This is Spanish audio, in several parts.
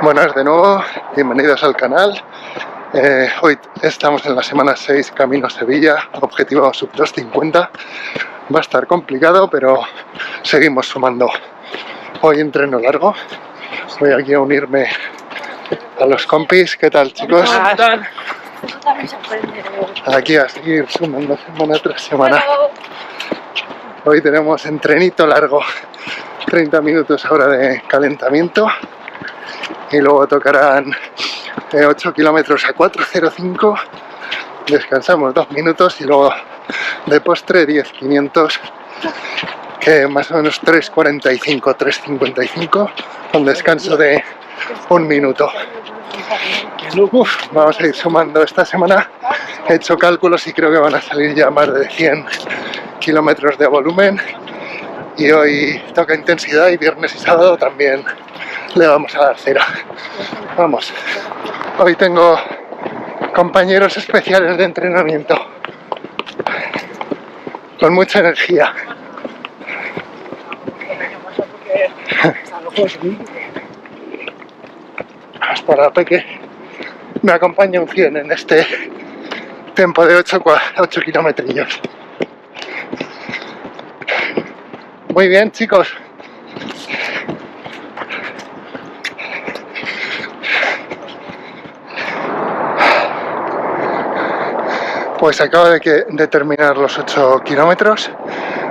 Buenas de nuevo, bienvenidos al canal. Hoy estamos en la semana 6, Camino Sevilla, objetivo sub 250. Va a estar complicado, pero seguimos sumando. Hoy entreno largo, voy aquí a unirme a los compis. ¿Qué tal, chicos? Aquí a seguir sumando semana tras semana. Hoy tenemos entrenito largo, 30 minutos ahora de calentamiento. Y luego tocarán 8 kilómetros a 4:05, descansamos 2 minutos y luego de postre 10-500, que más o menos 3:45, 3:55, con descanso de 1 minuto. Vamos a ir sumando esta semana. He hecho cálculos y creo que van a salir ya más de 100 kilómetros de volumen. Y hoy toca intensidad y viernes y sábado también le vamos a dar cera. Vamos, hoy tengo compañeros especiales de entrenamiento con mucha energía. Para Peque me acompaña un 100 en este tiempo de 8 kilometrillos. Muy bien, chicos. Pues acabo de terminar los 8 kilómetros,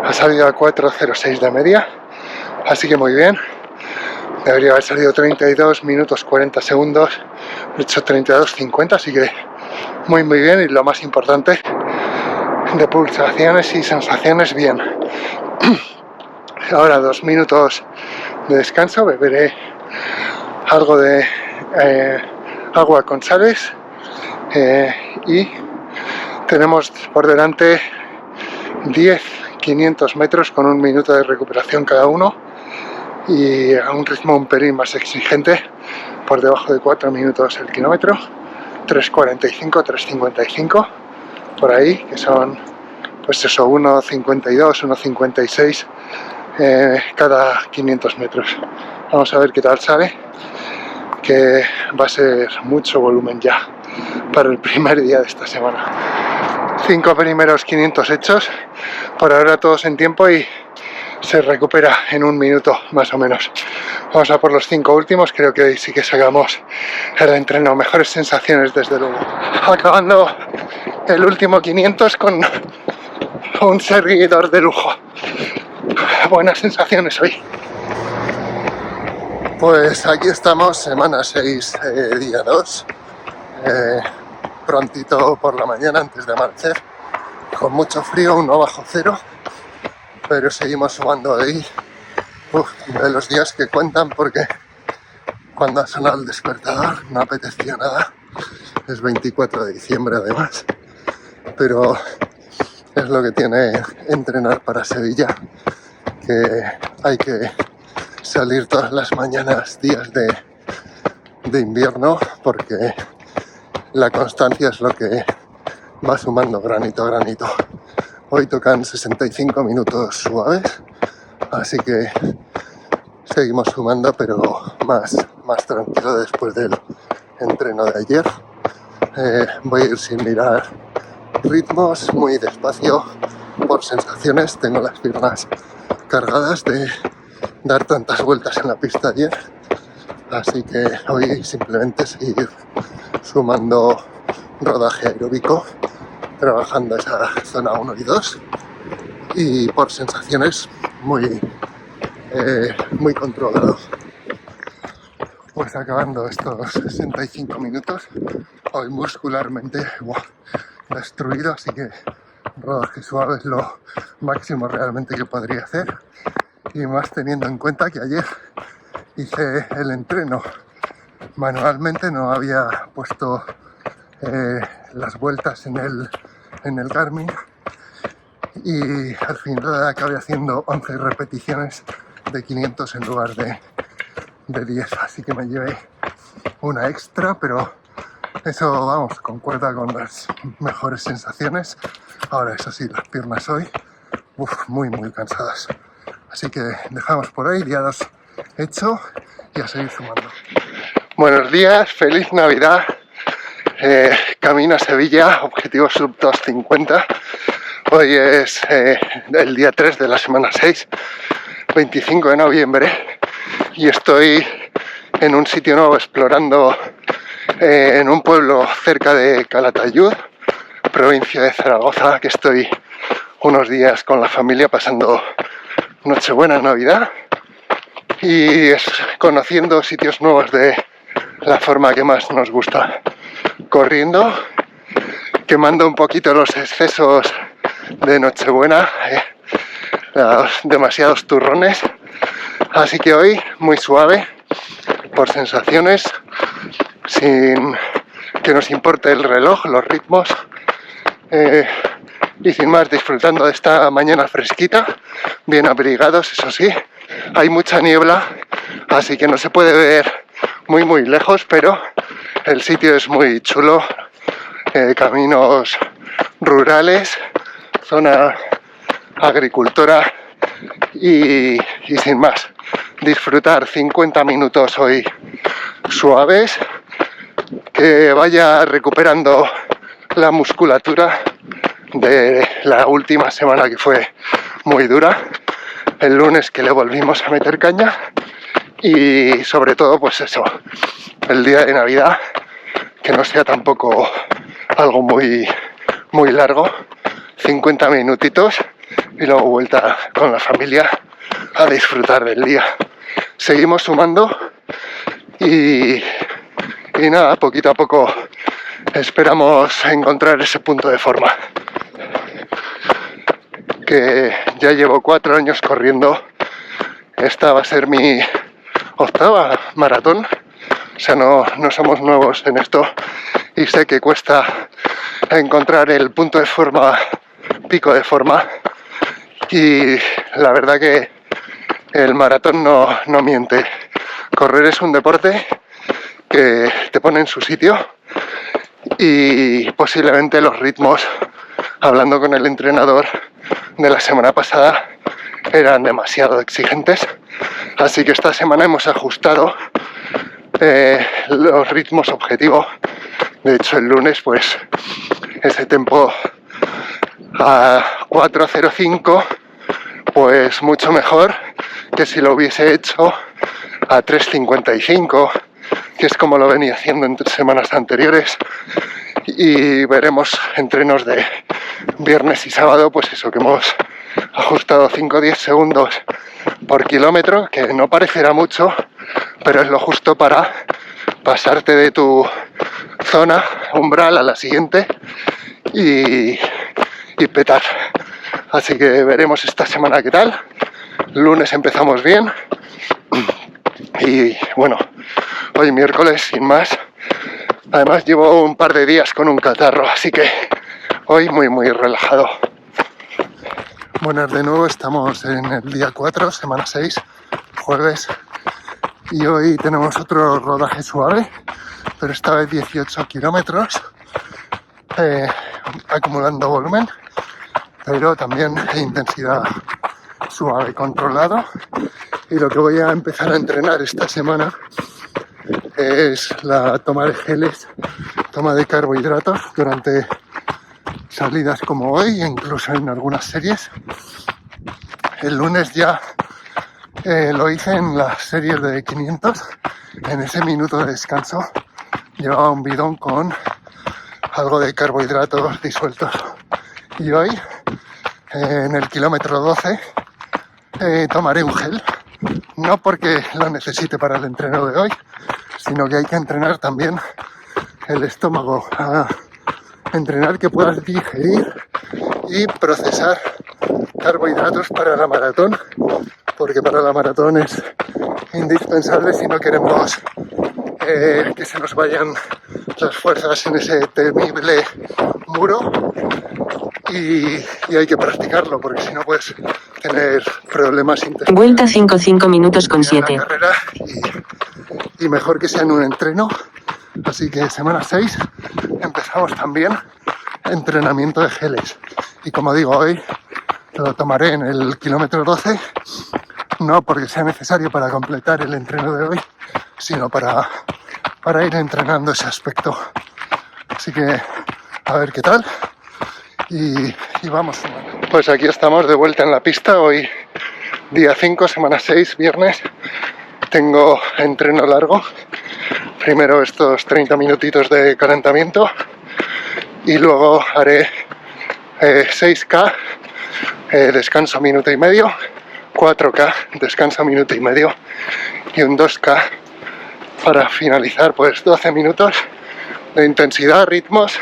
ha salido a 4:06 de media, así que muy bien. Debería haber salido 32 minutos 40 segundos, he hecho 32:50, así que muy bien. Y lo más importante, de pulsaciones y sensaciones, bien. Ahora 2 minutos de descanso, beberé algo de agua con sales y tenemos por delante 10-500 metros con 1 minuto de recuperación cada uno y a un ritmo un pelín más exigente, por debajo de 4 minutos el kilómetro, 3:45, 3:55, por ahí, que son pues eso, 1:52, 1:56 cada 500 metros. Vamos a ver qué tal sale, que va a ser mucho volumen ya para el primer día de esta semana. 5 primeros 500 hechos, por ahora todos en tiempo y se recupera en 1 minuto más o menos. Vamos a por los 5 últimos, creo que hoy sí que sacamos el entreno, mejores sensaciones desde luego. Acabando el último 500 con un seguidor de lujo. Buenas sensaciones hoy. Pues aquí estamos, semana 6, día 2. Prontito por la mañana antes de amanecer, con mucho frío, aún no bajo cero, pero seguimos sumando ahí. De los días que cuentan, porque cuando ha sonado el despertador no apetecía nada. Es 24 de diciembre además, pero es lo que tiene entrenar para Sevilla, que hay que salir todas las mañanas, días de invierno, porque la constancia es lo que va sumando granito a granito. Hoy tocan 65 minutos suaves, así que seguimos sumando, pero más tranquilo después del entreno de ayer. Voy a ir sin mirar ritmos, muy despacio, por sensaciones. Tengo las piernas cargadas de dar tantas vueltas en la pista ayer, así que hoy simplemente seguir sumando rodaje aeróbico, trabajando esa zona 1 y 2, y por sensaciones muy controlado. Pues acabando estos 65 minutos, hoy muscularmente destruido, así que rodaje suave es lo máximo realmente que podría hacer, y más teniendo en cuenta que ayer hice el entreno manualmente, no había puesto las vueltas en el Garmin, y al final acabé haciendo 11 repeticiones de 500 en lugar de 10, así que me llevé una extra, pero eso, vamos, concuerda con las mejores sensaciones. Ahora, eso sí, las piernas hoy muy cansadas, así que dejamos por ahí, día 2 hecho, y a seguir sumando. Buenos días, feliz Navidad. Camino a Sevilla, objetivo sub 250. Hoy es el día 3 de la semana 6, 25 de noviembre, y estoy en un sitio nuevo explorando en un pueblo cerca de Calatayud, provincia de Zaragoza, que estoy unos días con la familia pasando Nochebuena, Navidad, y conociendo sitios nuevos de la forma que más nos gusta, corriendo, quemando un poquito los excesos de Nochebuena, los demasiados turrones. Así que hoy muy suave, por sensaciones, sin que nos importe el reloj, los ritmos, y sin más, disfrutando de esta mañana fresquita, bien abrigados, eso sí. Hay mucha niebla, así que no se puede ver muy lejos, pero el sitio es muy chulo. Caminos rurales, zona agricultora y sin más. Disfrutar 50 minutos hoy suaves, que vaya recuperando la musculatura de la última semana, que fue muy dura, el lunes que le volvimos a meter caña, y sobre todo pues eso, el día de Navidad, que no sea tampoco algo muy largo, 50 minutitos y luego vuelta con la familia a disfrutar del día. Seguimos sumando y nada, poquito a poco esperamos encontrar ese punto de forma. Que ya llevo 4 años corriendo, esta va a ser mi 8ª maratón, o sea, no somos nuevos en esto, y sé que cuesta encontrar el punto de forma, pico de forma, y la verdad que el maratón no miente. Correr es un deporte que te pone en su sitio, y posiblemente los ritmos, hablando con el entrenador de la semana pasada, eran demasiado exigentes, así que esta semana hemos ajustado los ritmos objetivo. De hecho, el lunes pues ese tempo a 4:05 pues mucho mejor que si lo hubiese hecho a 3:55, que es como lo venía haciendo en semanas anteriores. Y veremos entrenos de viernes y sábado, pues eso, que hemos ajustado 5 o 10 segundos por kilómetro, que no parecerá mucho, pero es lo justo para pasarte de tu zona umbral a la siguiente y petar. Así que veremos esta semana qué tal. Lunes empezamos bien y bueno, hoy miércoles sin más. Además llevo un par de días con un catarro, así que hoy muy relajado. Buenas de nuevo, estamos en el día 4, semana 6, jueves, y hoy tenemos otro rodaje suave, pero esta vez 18 kilómetros, acumulando volumen, pero también intensidad suave, controlado. Y lo que voy a empezar a entrenar esta semana es la toma de geles, toma de carbohidratos durante salidas como hoy, e incluso en algunas series. El lunes ya lo hice en las series de 500, en ese minuto de descanso llevaba un bidón con algo de carbohidratos disueltos, y hoy en el kilómetro 12 tomaré un gel, no porque lo necesite para el entreno de hoy, sino que hay que entrenar también el estómago, a entrenar que puedas digerir y procesar carbohidratos para la maratón, porque para la maratón es indispensable si no queremos que se nos vayan las fuerzas en ese temible muro, y hay que practicarlo, porque si no puedes tener problemas intestinales. Vuelta 5 minutos con 7. Carrera, y mejor que sea en un entreno. Así que semana 6 empezamos también entrenamiento de geles, y como digo, hoy lo tomaré en el kilómetro 12, no porque sea necesario para completar el entreno de hoy, sino para para ir entrenando ese aspecto. Así que a ver qué tal y vamos. Pues aquí estamos de vuelta en la pista, hoy día 5, semana 6, viernes. Tengo entreno largo, primero estos 30 minutitos de calentamiento y luego haré 6K, descanso minuto y medio, 4K, descanso minuto y medio y un 2K para finalizar, pues 12 minutos de intensidad, ritmos,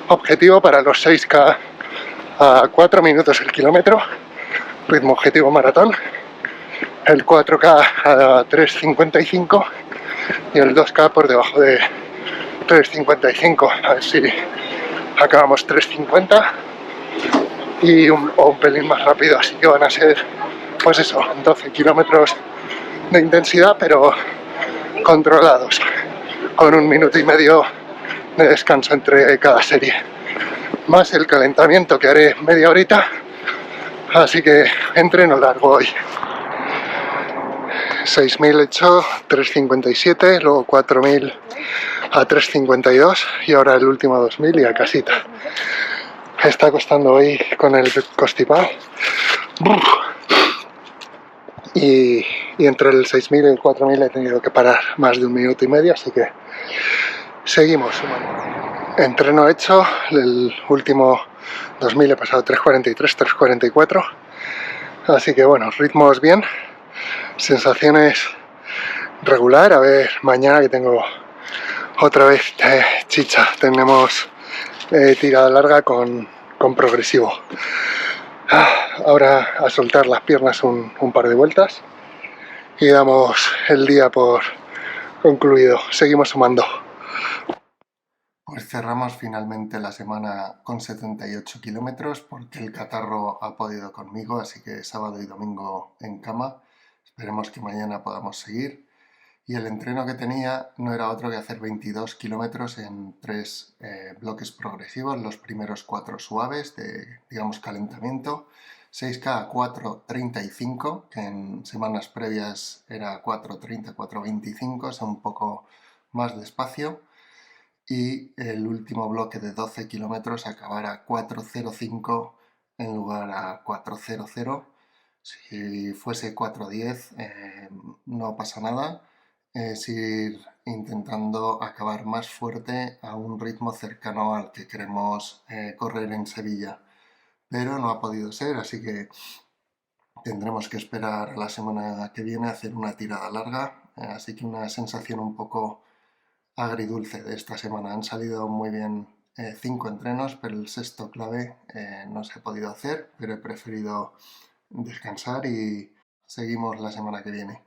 objetivo para los 6K a 4 minutos el kilómetro, ritmo objetivo maratón, el 4K a 3.55 y el 2K por debajo de 3.55, a ver si acabamos 3.50 y un pelín más rápido, así que van a ser, pues eso, 12 kilómetros de intensidad, pero controlados, con un minuto y medio de descanso entre cada serie, más el calentamiento que haré media horita, así que entreno largo hoy. 6.000 hecho, 3.57, luego 4.000 a 3.52 y ahora el último 2.000 y a casita. Está costando hoy con el constipado. Y entre el 6.000 y el 4.000 he tenido que parar más de un minuto y medio, así que seguimos sumando. Entreno hecho, el último 2.000 he pasado 3.43, 3.44, así que bueno, ritmos bien, sensaciones regular. A ver, mañana que tengo otra vez chicha, tenemos tirada larga con progresivo. Ahora a soltar las piernas un par de vueltas y damos el día por concluido. Seguimos sumando. Pues cerramos finalmente la semana con 78 kilómetros porque el catarro ha podido conmigo, así que sábado y domingo en cama. Esperemos que mañana podamos seguir. Y el entreno que tenía no era otro que hacer 22 kilómetros en 3 bloques progresivos, los primeros 4 suaves de, digamos, calentamiento, 6K a 4.35, que en semanas previas era 4.30, 4.25, o sea, un poco más despacio, y el último bloque de 12 kilómetros acabar a 4.05 en lugar a 4.00. Si fuese 4.10 no pasa nada, es ir intentando acabar más fuerte a un ritmo cercano al que queremos correr en Sevilla, pero no ha podido ser, así que tendremos que esperar a la semana que viene a hacer una tirada larga, así que una sensación un poco agridulce de esta semana. Han salido muy bien 5 entrenos, pero el sexto clave no se ha podido hacer, pero he preferido descansar y seguimos la semana que viene.